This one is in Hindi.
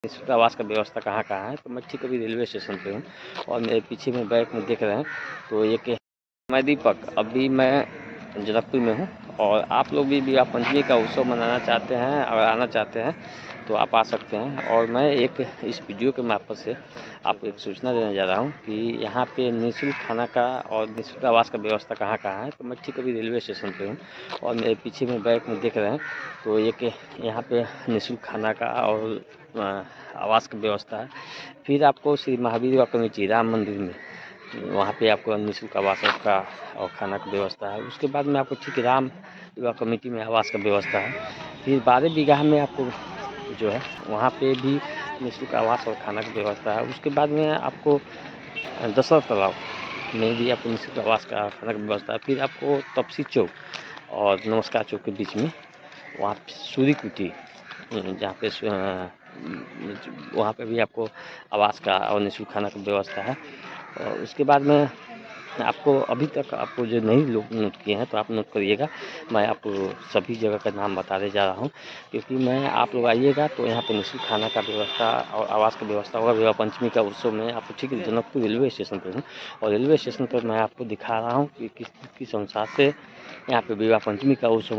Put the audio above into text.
निःशुल्क आवास का व्यवस्था कहाँ है। तो मैं ठीक अभी रेलवे स्टेशन पे हूँ और मेरे पीछे में बैक में देख रहे हैं तो एक मैं दीपक अभी मैं जनकपुर में हूँ और आप लोग भी विवाह पंचमी का उत्सव मनाना चाहते हैं और आना चाहते हैं तो आप आ सकते हैं। और मैं एक इस वीडियो के मार्फत से आपको एक सूचना देने जा रहा हूँ कि यहाँ पे निःशुल्क खाना का और निःशुल्क आवास का व्यवस्था कहाँ है। तो मैं ठीक अभी रेलवे स्टेशन पे हूँ और मेरे पीछे में बैक में देख रहे हैं तो एक यहाँ पे निःशुल्क खाना का और आवास की व्यवस्था है। फिर आपको श्री महावीर युवा कमेटी राम मंदिर में वहाँ पे आपको निःशुल्क आवास का और खाना की व्यवस्था है। उसके बाद में आपको ठीक राम युवा कमेटी में आवास का व्यवस्था है। फिर 12 बीघा में आपको जो है वहाँ पे भी निःशुल्क आवास और खाना की व्यवस्था है। उसके बाद में आपको दशरथ तालाब में भी आपको निःशुल्क आवास का खाना की व्यवस्था है। फिर आपको तपसी चौक और नमस्कार चौक के बीच में वहाँ सूर्य कुटी जहाँ पे वहाँ पे भी आपको आवास का और निःशुल्क खाना की व्यवस्था है। और उसके बाद में आपको अभी तक आपको जो नहीं लोग नोट किए हैं तो आप नोट करिएगा। मैं आपको सभी जगह का नाम बताने जा रहा हूँ क्योंकि मैं आप लोग आइएगा तो यहाँ पे निःशुल्क खाना का व्यवस्था और आवास की व्यवस्था होगा। विवाह पंचमी का उत्सव में आपको ठीक जनकपुर रेलवे स्टेशन पर हूँ और रेलवे स्टेशन पर मैं आपको दिखा रहा हूँ कि किस अनुसार से यहाँ पे विवाह पंचमी का उत्सव